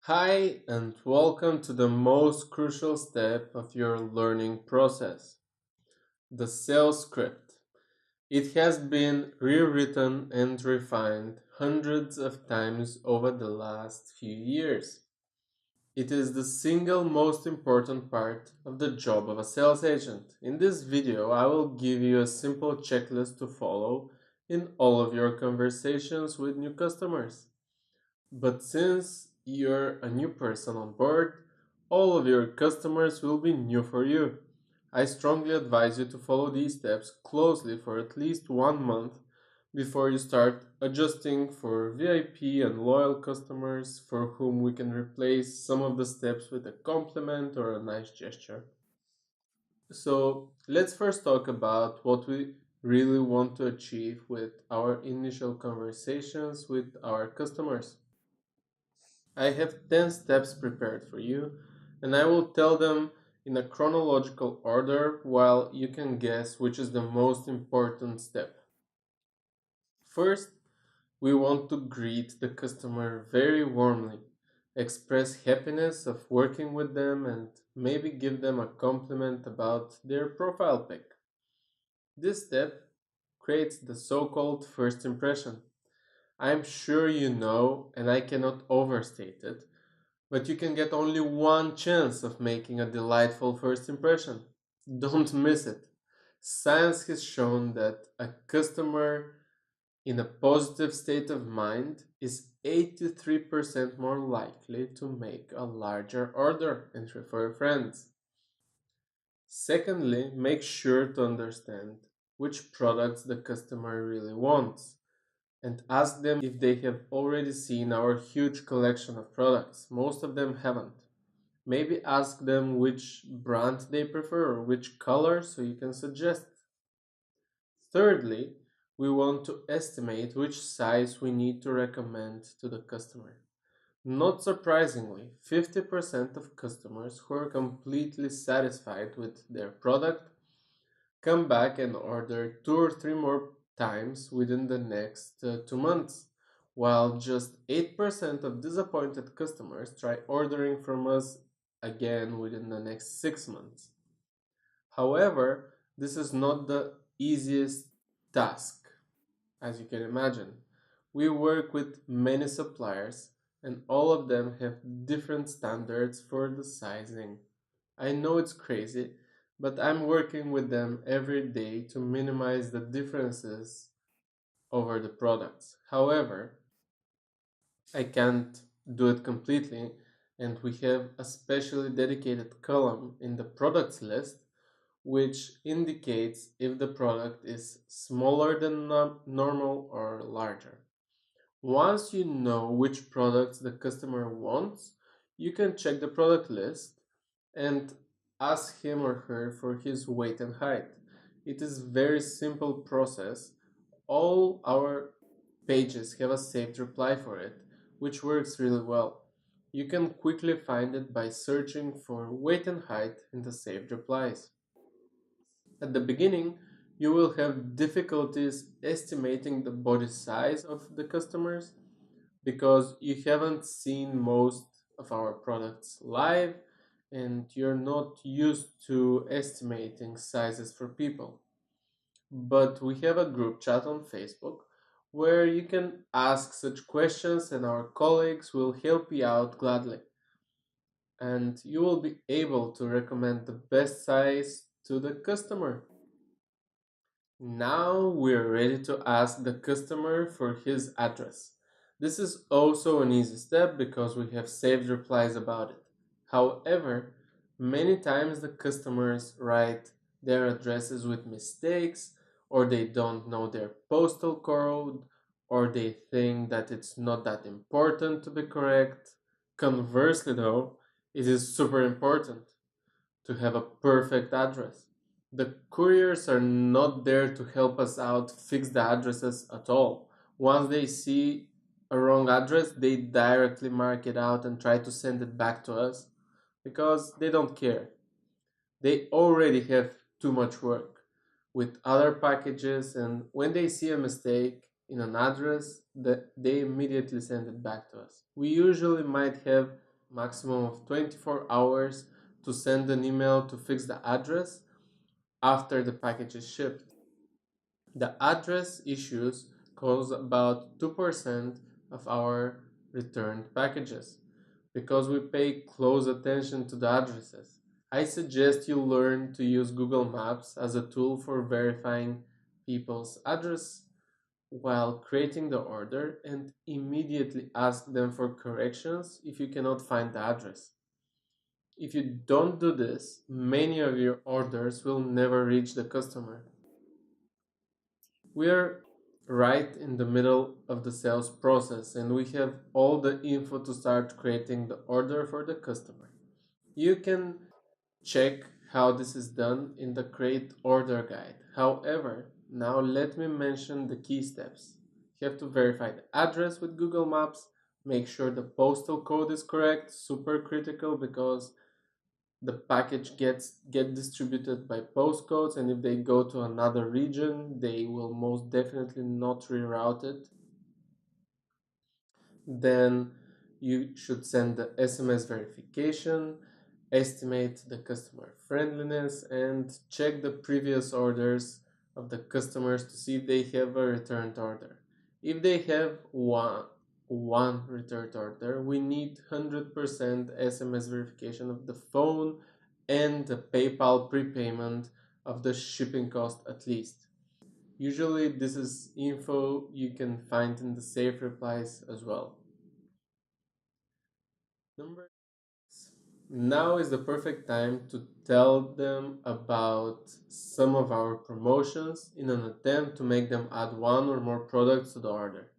Hi, and welcome to the most crucial step of your learning process, the sales script. It has been rewritten and refined hundreds of times over the last few years. It is the single most important part of the job of a sales agent. In this video, I will give you a simple checklist to follow in all of your conversations with new customers. But since you're a new person on board, all of your customers will be new for you. I strongly advise you to follow these steps closely for at least 1 month before you start adjusting for VIP and loyal customers for whom we can replace some of the steps with a compliment or a nice gesture. So let's first talk about what we really want to achieve with our initial conversations with our customers. I have 10 steps prepared for you, and I will tell them in a chronological order while you can guess which is the most important step. First, we want to greet the customer very warmly, express happiness of working with them, and maybe give them a compliment about their profile pic. This step creates the so called first impression. I'm sure you know, and I cannot overstate it, but you can get only one chance of making a delightful first impression. Don't miss it. Science has shown that a customer in a positive state of mind is 83% more likely to make a larger order and refer friends. Secondly, make sure to understand which products the customer really wants and ask them if they have already seen our huge collection of products. Most of them haven't. Maybe ask them which brand they prefer or which color so you can suggest. Thirdly, we want to estimate which size we need to recommend to the customer. Not surprisingly, 50% of customers who are completely satisfied with their product come back and order 2 or 3 more times within the next 2 months, while just 8% of disappointed customers try ordering from us again within the next 6 months. However, this is not the easiest task, as you can imagine. We work with many suppliers, and all of them have different standards for the sizing. I know it's crazy, but I'm working with them every day to minimize the differences over the products. However, I can't do it completely, and we have a specially dedicated column in the products list which indicates if the product is smaller than normal or larger. Once you know which products the customer wants, you can check the product list and ask him or her for his weight and height. It is very simple process. All our pages have a saved reply for it, which works really well. You can quickly find it by searching for weight and height in the saved replies. At the beginning, you will have difficulties estimating the body size of the customers because you haven't seen most of our products live and you're not used to estimating sizes for people. But we have a group chat on Facebook where you can ask such questions and our colleagues will help you out gladly. And you will be able to recommend the best size to the customer. Now we're ready to ask the customer for his address. This is also an easy step because we have saved replies about it. However, many times the customers write their addresses with mistakes, or they don't know their postal code, or they think that it's not that important to be correct. Conversely, though, it is super important to have a perfect address. The couriers are not there to help us out fix the addresses at all. Once they see a wrong address, they directly mark it out and try to send it back to us because they don't care. They already have too much work with other packages, and when they see a mistake in an address, they immediately send it back to us. We usually might have maximum of 24 hours to send an email to fix the address after the package is shipped. The address issues cause about 2% of our returned packages because we pay close attention to the addresses. I suggest you learn to use Google Maps as a tool for verifying people's address while creating the order and immediately ask them for corrections if you cannot find the address. If you don't do this, many of your orders will never reach the customer. We're right in the middle of the sales process and we have all the info to start creating the order for the customer. You can check how this is done in the Create Order Guide. However, now let me mention the key steps. You have to verify the address with Google Maps, make sure the postal code is correct, super critical because the package get distributed by postcodes, and if they go to another region they will most definitely not reroute it. Then you should send the SMS verification, estimate the customer friendliness, and check the previous orders of the customers to see if they have a returned order. If they have one returned order, we need 100% SMS verification of the phone and the PayPal prepayment of the shipping cost at least. Usually this is info you can find in the safe replies as well. Number Now is the perfect time to tell them about some of our promotions in an attempt to make them add one or more products to the order.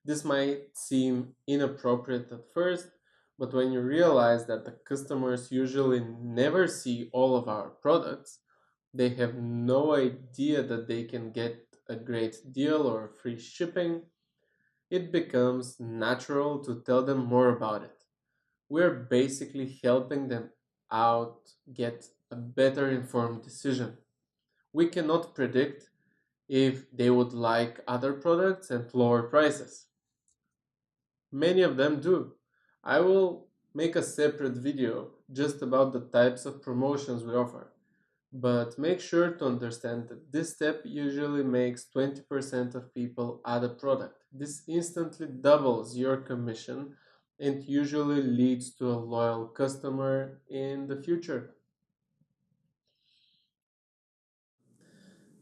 This might seem inappropriate at first, but when you realize that the customers usually never see all of our products, they have no idea that they can get a great deal or free shipping, it becomes natural to tell them more about it. We're basically helping them out get a better informed decision. We cannot predict if they would like other products at lower prices. Many of them do. I will make a separate video just about the types of promotions we offer. But make sure to understand that this step usually makes 20% of people add a product. This instantly doubles your commission and usually leads to a loyal customer in the future.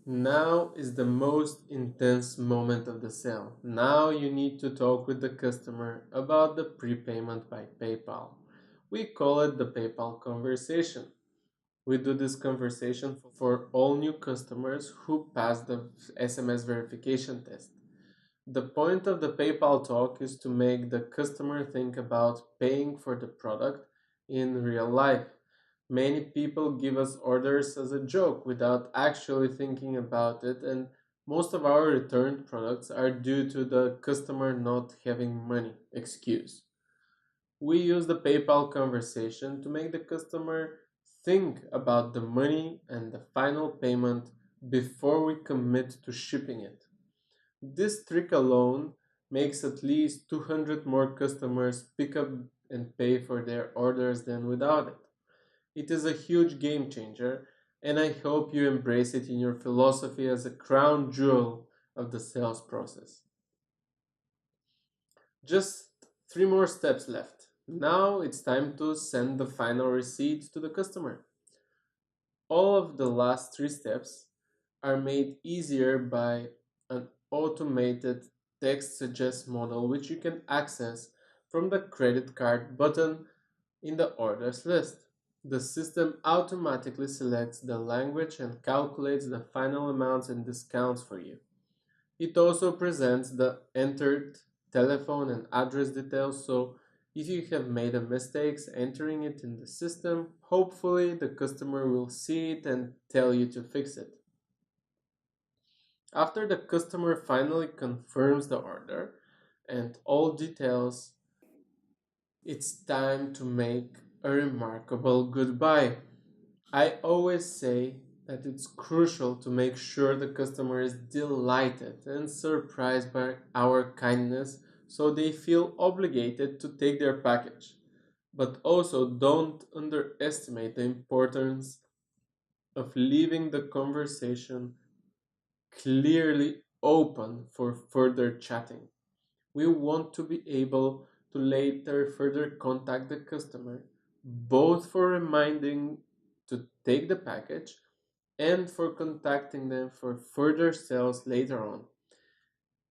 Now is the most intense moment of the sale. Now you need to talk with the customer about the prepayment by PayPal. We call it the PayPal conversation. We do this conversation for all new customers who pass the SMS verification test. The point of the PayPal talk is to make the customer think about paying for the product in real life. Many people give us orders as a joke without actually thinking about it, and most of our returned products are due to the customer not having money excuse. We use the PayPal conversation to make the customer think about the money and the final payment before we commit to shipping it. This trick alone makes at least 200 more customers pick up and pay for their orders than without it. It is a huge game changer, and I hope you embrace it in your philosophy as a crown jewel of the sales process. Just three more steps left. Now it's time to send the final receipt to the customer. All of the last three steps are made easier by an automated text suggest model which you can access from the credit card button in the orders list. The system automatically selects the language and calculates the final amounts and discounts for you. It also presents the entered telephone and address details, so if you have made a mistake entering it in the system, hopefully the customer will see it and tell you to fix it. After the customer finally confirms the order and all details, it's time to make a remarkable goodbye. I always say that it's crucial to make sure the customer is delighted and surprised by our kindness so they feel obligated to take their package. But also don't underestimate the importance of leaving the conversation clearly open for further chatting. We want to be able to later further contact the customer, both for reminding to take the package and for contacting them for further sales later on.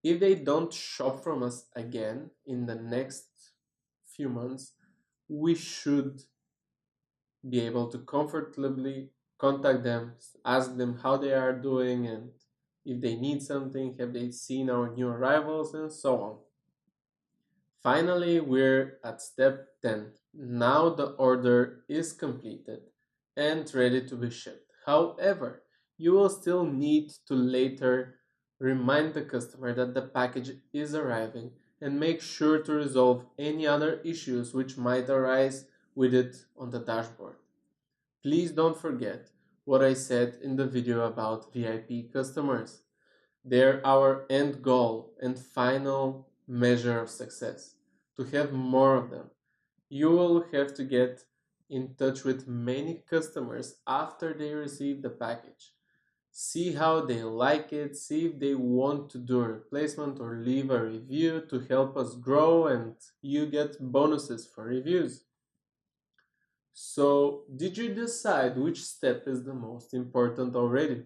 If they don't shop from us again in the next few months, we should be able to comfortably contact them, ask them how they are doing and if they need something, have they seen our new arrivals, and so on. Finally, we're at step 10. Now the order is completed and ready to be shipped. However, you will still need to later remind the customer that the package is arriving and make sure to resolve any other issues which might arise with it on the dashboard. Please don't forget what I said in the video about VIP customers. They're our end goal and final measure of success. To have more of them, you will have to get in touch with many customers after they receive the package. See how they like it, see if they want to do a replacement or leave a review to help us grow, and you get bonuses for reviews. So, did you decide which step is the most important already?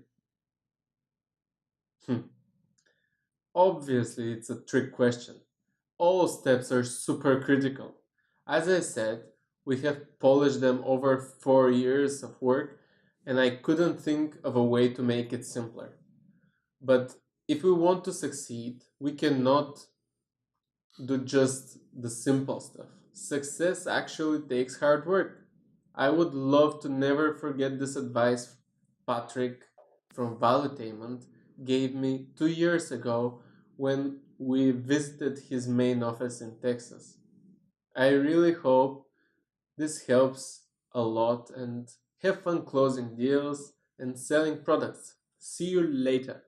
Obviously, it's a trick question. All steps are super critical. As I said, we have polished them over 4 years of work, and I couldn't think of a way to make it simpler. But if we want to succeed, we cannot do just the simple stuff. Success actually takes hard work. I would love to never forget this advice Patrick from Valuetainment gave me 2 years ago when we visited his main office in Texas. I really hope this helps a lot and have fun closing deals and selling products. See you later.